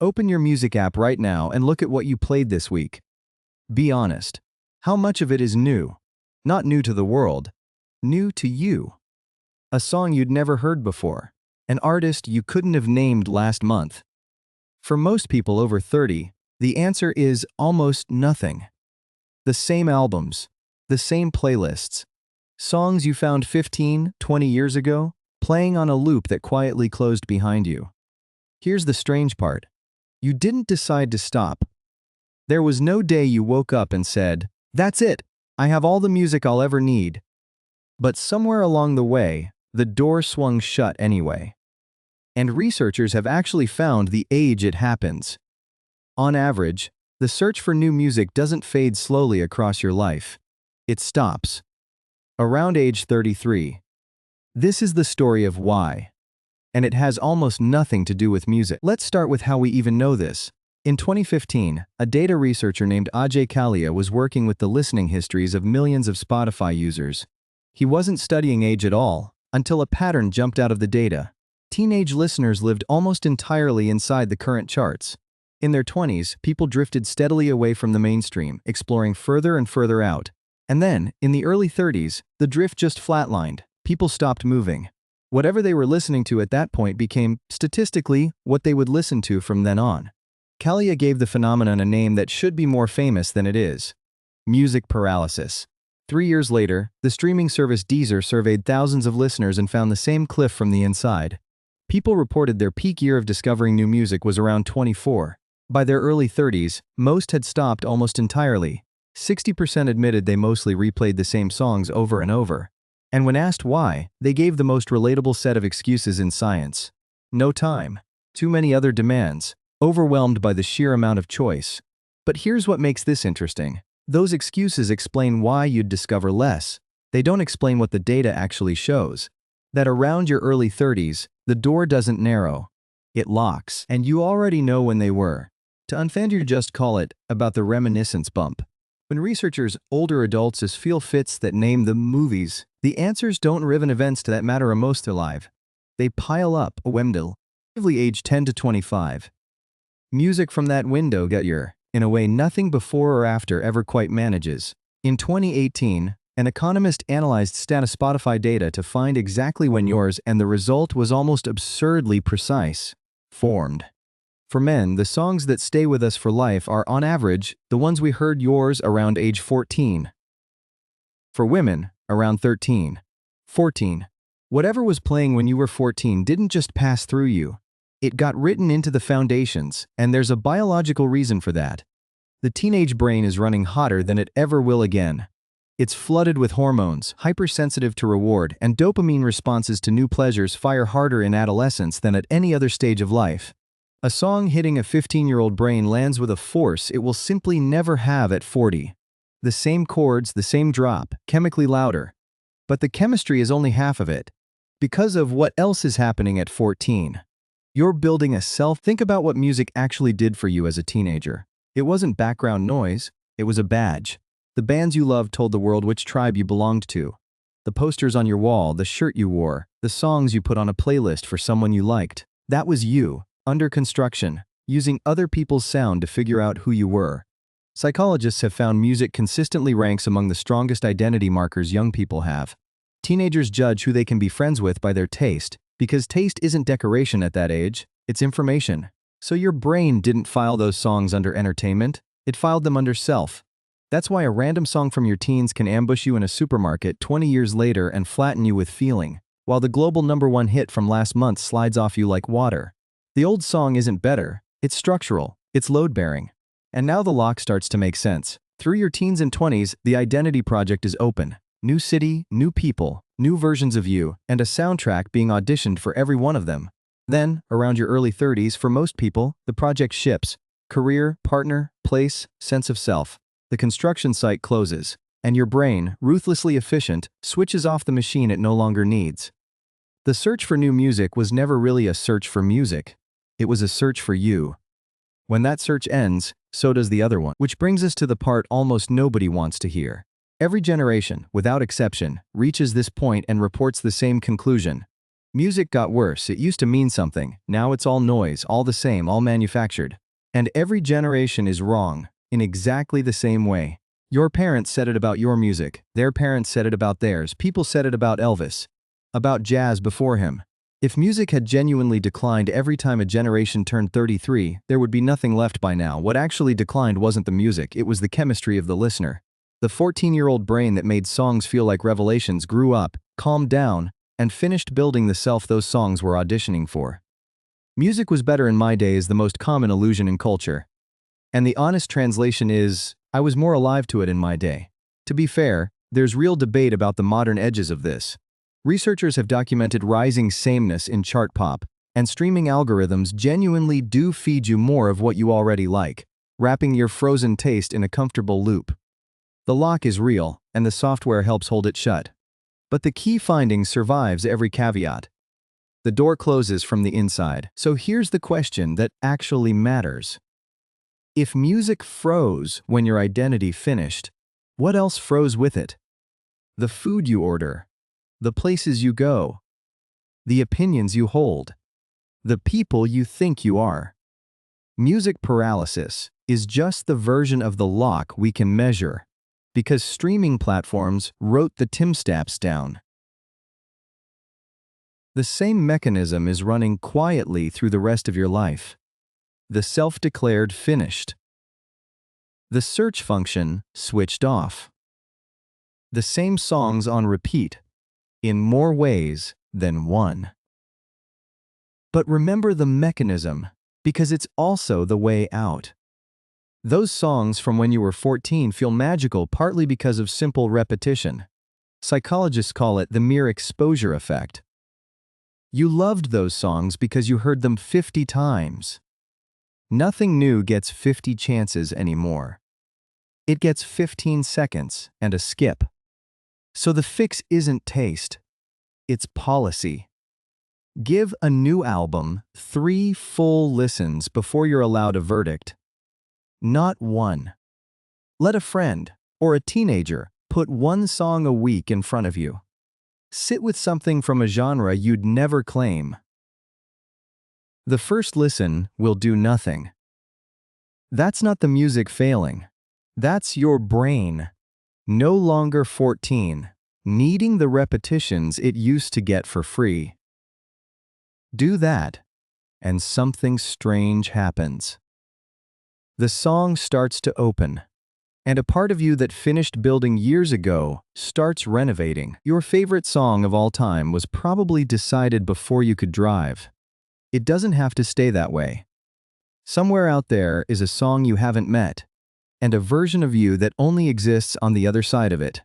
Open your music app right now and look at what you played this week. Be honest. How much of it is new? Not new to the world, new to you. A song you'd never heard before. An artist you couldn't have named last month. For most people over 30, the answer is almost nothing. The same albums, the same playlists. Songs you found 15, 20 years ago, playing on a loop that quietly closed behind you. Here's the strange part. You didn't decide to stop. There was no day you woke up and said, "That's it, I have all the music I'll ever need." But somewhere along the way, the door swung shut anyway. And researchers have actually found the age it happens. On average, the search for new music doesn't fade slowly across your life. It stops. Around age 33. This is the story of why. And it has almost nothing to do with music. Let's start with how we even know this. In 2015, a data researcher named Ajay Kalia was working with the listening histories of millions of Spotify users. He wasn't studying age at all, until a pattern jumped out of the data. Teenage listeners lived almost entirely inside the current charts. In their 20s, people drifted steadily away from the mainstream, exploring further and further out. And then, in the early 30s, the drift just flatlined. People stopped moving. Whatever they were listening to at that point became, statistically, what they would listen to from then on. Kalia gave the phenomenon a name that should be more famous than it is: music paralysis. 3 years later, the streaming service Deezer surveyed thousands of listeners and found the same cliff from the inside. People reported their peak year of discovering new music was around 24. By their early 30s, most had stopped almost entirely. 60% admitted they mostly replayed the same songs over and over. And when asked why, they gave the most relatable set of excuses in science. No time. Too many other demands. Overwhelmed by the sheer amount of choice. But here's what makes this interesting. Those excuses explain why you'd discover less. They don't explain what the data actually shows. That around your early 30s, the door doesn't narrow. It locks. And you already know when they were. To unfand your just call it about the reminiscence bump. When researchers, older adults feel fits that name them movies, the answers don't riven events that matter most alive. They pile up, relatively age 10 to 25. Music from that window got your, in a way nothing before or after ever quite manages. In 2018, an economist analyzed Spotify data to find exactly when yours, and the result was almost absurdly precise, formed. For men, the songs that stay with us for life are, on average, the ones we heard yours around age 14. For women, around 13. 14. Whatever was playing when you were 14 didn't just pass through you. It got written into the foundations, and there's a biological reason for that. The teenage brain is running hotter than it ever will again. It's flooded with hormones, hypersensitive to reward, and dopamine responses to new pleasures fire harder in adolescence than at any other stage of life. A song hitting a 15-year-old brain lands with a force it will simply never have at 40. The same chords, the same drop, chemically louder. But the chemistry is only half of it. Because of what else is happening at 14. You're building a self. Think about what music actually did for you as a teenager. It wasn't background noise, it was a badge. The bands you loved told the world which tribe you belonged to. The posters on your wall, the shirt you wore, the songs you put on a playlist for someone you liked. That was you, under construction, using other people's sound to figure out who you were. Psychologists have found music consistently ranks among the strongest identity markers young people have. Teenagers judge who they can be friends with by their taste, because taste isn't decoration at that age, it's information. So your brain didn't file those songs under entertainment, it filed them under self. That's why a random song from your teens can ambush you in a supermarket 20 years later and flatten you with feeling, while the global #1 hit from last month slides off you like water. The old song isn't better, it's structural, it's load-bearing. And now the lock starts to make sense. Through your teens and 20s, the identity project is open. New city, new people, new versions of you, and a soundtrack being auditioned for every one of them. Then, around your early 30s, for most people, the project ships. Career, partner, place, sense of self. The construction site closes, and your brain, ruthlessly efficient, switches off the machine it no longer needs. The search for new music was never really a search for music. It was a search for you. When that search ends, so does the other one. Which brings us to the part almost nobody wants to hear. Every generation, without exception, reaches this point and reports the same conclusion. Music got worse. It used to mean something. Now it's all noise, all the same, all manufactured. And every generation is wrong, in exactly the same way. Your parents said it about your music. Their parents said it about theirs. People said it about Elvis. About jazz before him. If music had genuinely declined every time a generation turned 33, there would be nothing left by now. What actually declined wasn't the music, it was the chemistry of the listener. The 14-year-old brain that made songs feel like revelations grew up, calmed down, and finished building the self those songs were auditioning for. Music was better in my day is the most common illusion in culture. And the honest translation is, I was more alive to it in my day. To be fair, there's real debate about the modern edges of this. Researchers have documented rising sameness in chart pop, and streaming algorithms genuinely do feed you more of what you already like, wrapping your frozen taste in a comfortable loop. The lock is real, and the software helps hold it shut. But the key finding survives every caveat. The door closes from the inside, so here's the question that actually matters. If music froze when your identity finished, what else froze with it? The food you order, the places you go, the opinions you hold, the people you think you are. Music paralysis is just the version of the lock we can measure, because streaming platforms wrote the timestamps down. The same mechanism is running quietly through the rest of your life. The self-declared finished. The search function switched off. The same songs on repeat, in more ways than one. But remember the mechanism, because it's also the way out. Those songs from when you were 14 feel magical partly because of simple repetition. Psychologists call it the mere exposure effect. You loved those songs because you heard them 50 times. Nothing new gets 50 chances anymore. It gets 15 seconds and a skip. So the fix isn't taste, it's policy. Give a new album 3 full listens before you're allowed a verdict. Not one. Let a friend or a teenager put one song a week in front of you. Sit with something from a genre you'd never claim. The first listen will do nothing. That's not the music failing. That's your brain, no longer 14, needing the repetitions it used to get for free. Do that, and something strange happens. The song starts to open, and a part of you that finished building years ago starts renovating. Your favorite song of all time was probably decided before you could drive. It doesn't have to stay that way. Somewhere out there is a song you haven't met, and a version of you that only exists on the other side of it.